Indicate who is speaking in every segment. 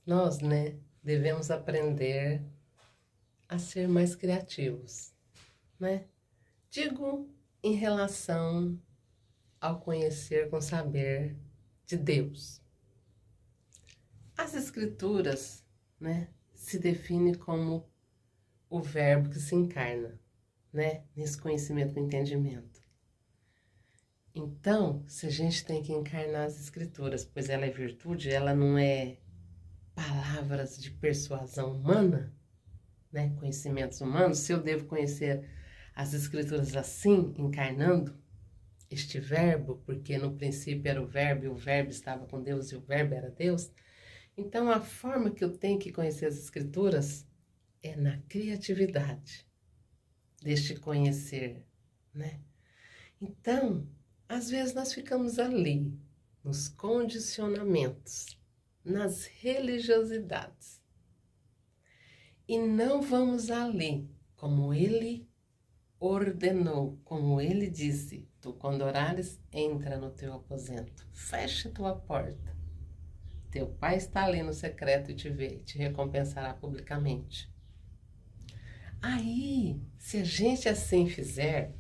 Speaker 1: Nós, devemos aprender a ser mais criativos, né? Digo em relação ao conhecer com saber de Deus. As Escrituras, se definem como o verbo que se encarna, nesse conhecimento e entendimento. Então, se a gente tem que encarnar as Escrituras, pois ela é virtude, ela não é palavras de persuasão humana, conhecimentos humanos, se eu devo conhecer as Escrituras assim, encarnando este verbo, porque no princípio era o verbo, e o verbo estava com Deus, e o verbo era Deus, então a forma que eu tenho que conhecer as Escrituras é na criatividade deste conhecer, Então, às vezes nós ficamos ali, nos condicionamentos, nas religiosidades, e não vamos ali, como ele ordenou, como ele disse: tu, quando orares, entra no teu aposento, fecha tua porta. Teu pai está ali no secreto e te vê, e te recompensará publicamente. Aí, se a gente assim fizer,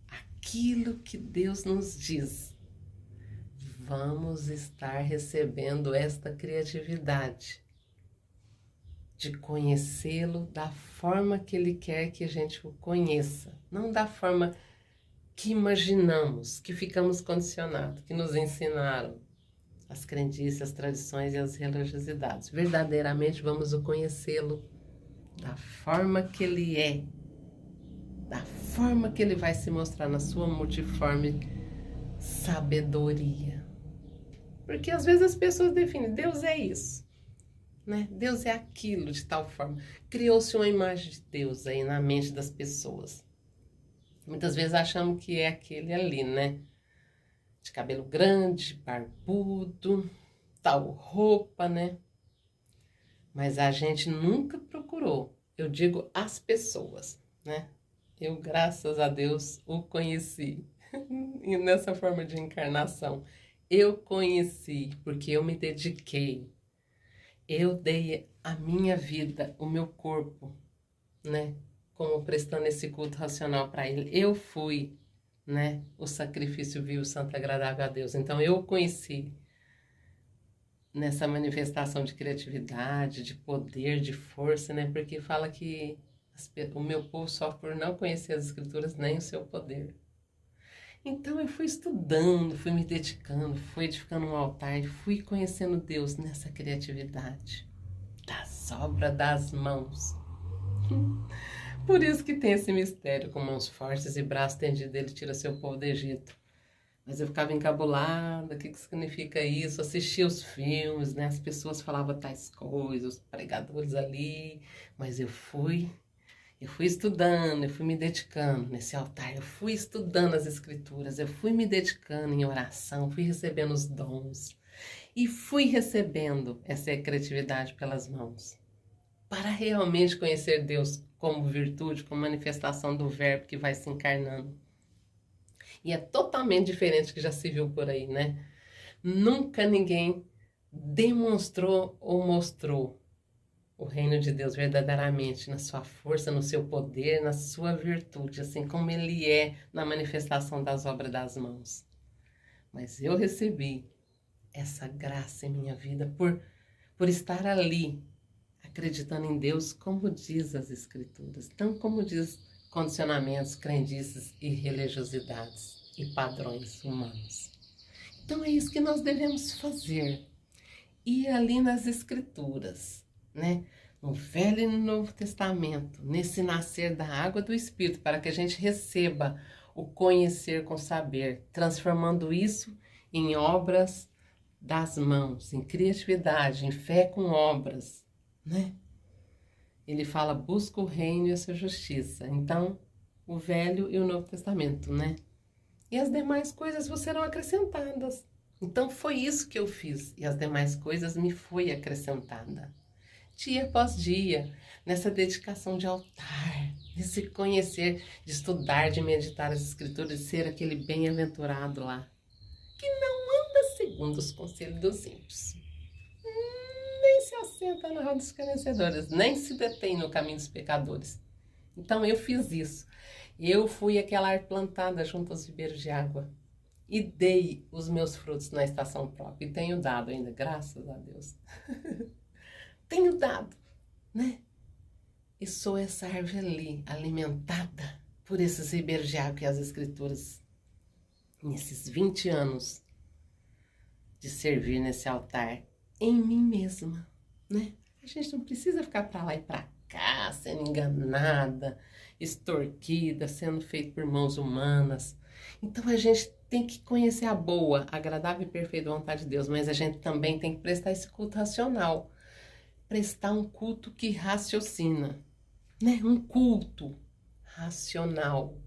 Speaker 1: aquilo que Deus nos diz, vamos estar recebendo esta criatividade de conhecê-lo da forma que Ele quer que a gente o conheça, não da forma que imaginamos, que ficamos condicionados, que nos ensinaram as crendices, as tradições e as religiosidades. Verdadeiramente vamos o conhecê-lo da forma que Ele é, da forma que Ele vai se mostrar na sua multiforme sabedoria. Porque às vezes as pessoas definem, Deus é isso, Deus é aquilo de tal forma. Criou-se uma imagem de Deus aí na mente das pessoas. Muitas vezes achamos que é aquele ali, de cabelo grande, barbudo, tal roupa, Mas a gente nunca procurou, eu digo as pessoas, Eu, graças a Deus, o conheci. E nessa forma de encarnação, eu conheci, porque eu me dediquei. Eu dei a minha vida, o meu corpo, como prestando esse culto racional para Ele. Eu fui, o sacrifício vivo, santo e agradável a Deus. Então, eu o conheci nessa manifestação de criatividade, de poder, de força, porque fala que o meu povo sofre por não conhecer as Escrituras nem o seu poder. Então eu fui estudando, fui me dedicando, fui edificando um altar e fui conhecendo Deus nessa criatividade das obras das mãos. Por isso que tem esse mistério, com mãos fortes e braço tendido, ele tira seu povo do Egito. Mas eu ficava encabulada, o que significa isso? Assistia os filmes, as pessoas falavam tais coisas, os pregadores ali, mas eu fui estudando, eu fui me dedicando nesse altar, eu fui estudando as Escrituras, eu fui me dedicando em oração, fui recebendo os dons e fui recebendo essa criatividade pelas mãos, para realmente conhecer Deus como virtude, como manifestação do verbo que vai se encarnando. E é totalmente diferente do que já se viu por aí, Nunca ninguém demonstrou ou mostrou o reino de Deus verdadeiramente, na sua força, no seu poder, na sua virtude, assim como Ele é na manifestação das obras das mãos. Mas eu recebi essa graça em minha vida por estar ali, acreditando em Deus, como diz as Escrituras, não como diz condicionamentos, crendices e religiosidades e padrões humanos. Então é isso que nós devemos fazer, ir ali nas Escrituras, no Velho e no Novo Testamento, nesse nascer da água do Espírito, para que a gente receba o conhecer com saber, transformando isso em obras das mãos, em criatividade, em fé com obras, Ele fala, busca o reino e a sua justiça. Então, o Velho e o Novo Testamento, E as demais coisas vos serão acrescentadas. Então, foi isso que eu fiz, e as demais coisas me foi acrescentada. Dia após dia, nessa dedicação de altar, nesse conhecer, de estudar, de meditar as Escrituras, de ser aquele bem-aventurado lá, que não anda segundo os conselhos dos ímpios, se assenta na roda dos escarnecedores, nem se detém no caminho dos pecadores. Então eu fiz isso. Eu fui aquela árvore plantada junto aos ribeiros de água e dei os meus frutos na estação própria. E tenho dado ainda, graças a Deus. Tenho dado, né? E sou essa árvore ali, alimentada por esses ribeiros de água que as Escrituras, nesses 20 anos de servir nesse altar, em mim mesma, né? A gente não precisa ficar para lá e para cá, sendo enganada, extorquida, sendo feito por mãos humanas. Então a gente tem que conhecer a boa, agradável e perfeita vontade de Deus, mas a gente também tem que prestar esse culto racional, prestar um culto que raciocina, né? Um culto racional,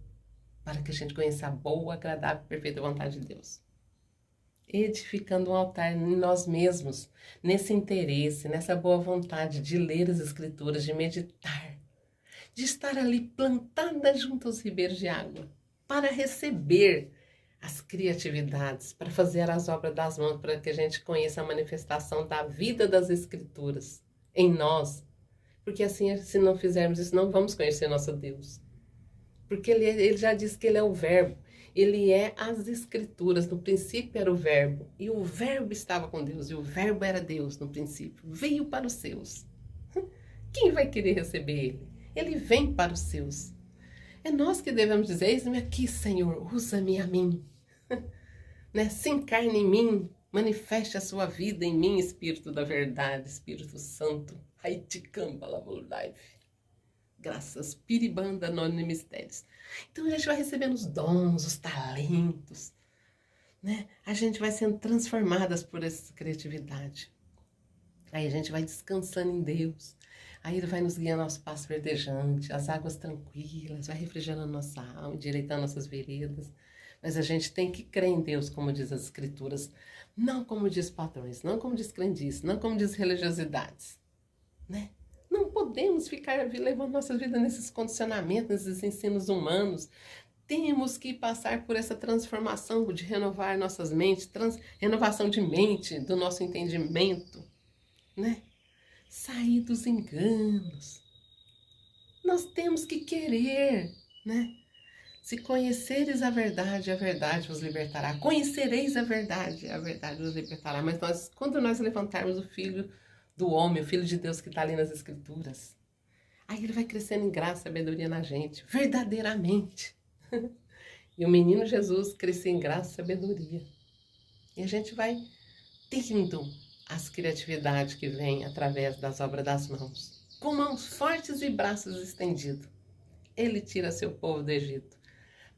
Speaker 1: para que a gente conheça a boa, agradável e perfeita vontade de Deus. Edificando um altar em nós mesmos, nesse interesse, nessa boa vontade de ler as Escrituras, de meditar, de estar ali plantada junto aos ribeiros de água, para receber as criatividades, para fazer as obras das mãos, para que a gente conheça a manifestação da vida das Escrituras em nós. Porque assim, se não fizermos isso, não vamos conhecer nosso Deus. Porque ele já disse que ele é o Verbo. Ele é as Escrituras. No princípio era o Verbo. E o Verbo estava com Deus. E o Verbo era Deus no princípio. Veio para os seus. Quem vai querer receber ele? Ele vem para os seus. É nós que devemos dizer: eis-me aqui, Senhor, usa-me a mim. Né? Se encarne em mim. Manifeste a sua vida em mim, Espírito da verdade, Espírito Santo. Haiticamba Lavolife. Graças, piribanda, anônimo mistérios. Então a gente vai recebendo os dons, os talentos, né? A gente vai sendo transformadas por essa criatividade. Aí a gente vai descansando em Deus. Aí Ele vai nos guiando aos passos verdejantes, às águas tranquilas, vai refrigerando nossa alma, endireitando nossas veredas. Mas a gente tem que crer em Deus, como diz as Escrituras, não como diz padrões, não como diz crendice, não como diz religiosidades, né? Não podemos ficar levando nossa vida nesses condicionamentos, nesses ensinos humanos. Temos que passar por essa transformação de renovar nossas mentes, renovação de mente, do nosso entendimento, né? Sair dos enganos. Nós temos que querer, né? Se conheceres a verdade vos libertará. Conhecereis a verdade vos libertará. Mas quando nós levantarmos o Filho do homem, o Filho de Deus que está ali nas Escrituras, aí ele vai crescendo em graça e sabedoria na gente, verdadeiramente. E o menino Jesus crescer em graça e sabedoria. E a gente vai tendo as criatividades que vêm através das obras das mãos. Com mãos fortes e braços estendidos, ele tira seu povo do Egito.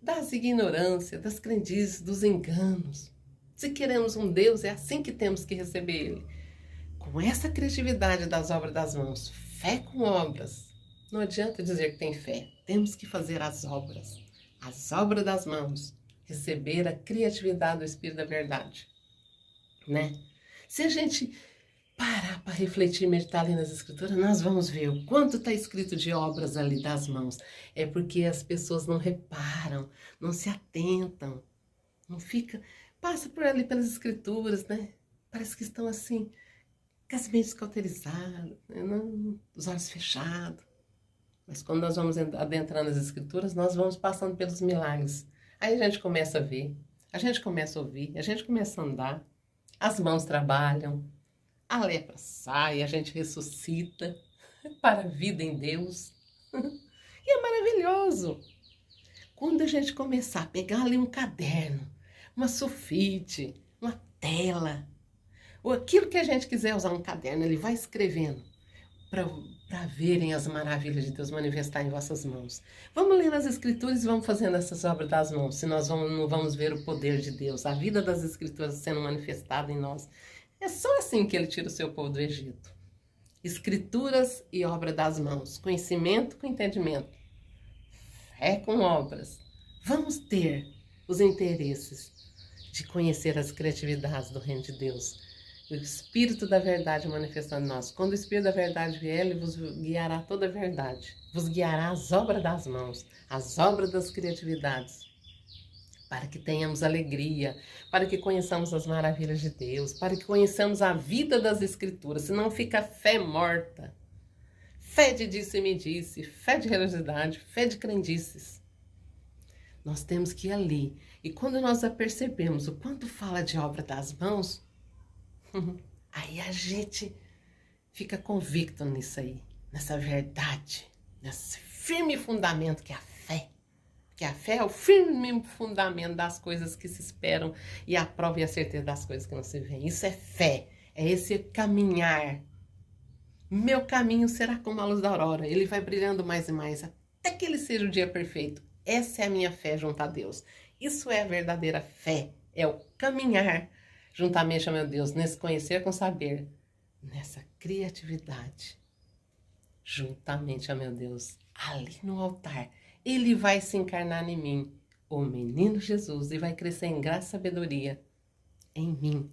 Speaker 1: Das ignorâncias, das crendices, dos enganos. Se queremos um Deus, é assim que temos que receber ele. Com essa criatividade das obras das mãos, fé com obras. Não adianta dizer que tem fé, temos que fazer as obras das mãos, receber a criatividade do Espírito da verdade, né? Se a gente parar para refletir e meditar ali nas Escrituras, nós vamos ver o quanto está escrito de obras ali das mãos. É porque as pessoas não reparam, não se atentam, não fica, passa por ali pelas Escrituras, né? Parece que estão assim, quase meio cauterizados, né? Os olhos fechados. Mas quando nós vamos adentrando as Escrituras, nós vamos passando pelos milagres. Aí a gente começa a ver, a gente começa a ouvir, a gente começa a andar, as mãos trabalham, a lepra sai, a gente ressuscita para a vida em Deus. E é maravilhoso. Quando a gente começar a pegar ali um caderno, uma sulfite, uma tela, ou aquilo que a gente quiser usar um caderno, ele vai escrevendo para verem as maravilhas de Deus manifestar em vossas mãos. Vamos ler as Escrituras e vamos fazendo essas obras das mãos, se nós não vamos ver o poder de Deus, a vida das Escrituras sendo manifestada em nós. É só assim que ele tira o seu povo do Egito. Escrituras e obra das mãos, conhecimento com entendimento, fé com obras. Vamos ter os interesses de conhecer as criatividades do reino de Deus. O Espírito da verdade manifestando em nós. Quando o Espírito da verdade vier, ele vos guiará toda a verdade. Vos guiará as obras das mãos, as obras das criatividades, para que tenhamos alegria, para que conheçamos as maravilhas de Deus, para que conheçamos a vida das Escrituras, senão fica fé morta. Fé de disse-me-disse, fé de religiosidade, fé de crendices. Nós temos que ir ali. E quando nós apercebemos o quanto fala de obra das mãos, aí a gente fica convicto nisso aí, nessa verdade, nesse firme fundamento que é a fé. Que a fé é o firme fundamento das coisas que se esperam e a prova e a certeza das coisas que não se veem. Isso é fé, é esse caminhar. Meu caminho será como a luz da aurora, ele vai brilhando mais e mais, até que ele seja o dia perfeito. Essa é a minha fé junto a Deus. Isso é a verdadeira fé, é o caminhar juntamente a meu Deus, nesse conhecer com saber, nessa criatividade, juntamente a meu Deus, ali no altar. Ele vai se encarnar em mim, o menino Jesus, e vai crescer em graça e sabedoria em mim,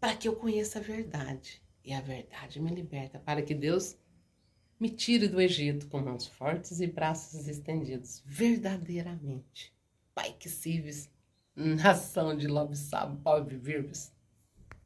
Speaker 1: para que eu conheça a verdade. E a verdade me liberta, para que Deus me tire do Egito com mãos fortes e braços estendidos, verdadeiramente. Pai que sirves, nação de lobo-sabo, pobre virves.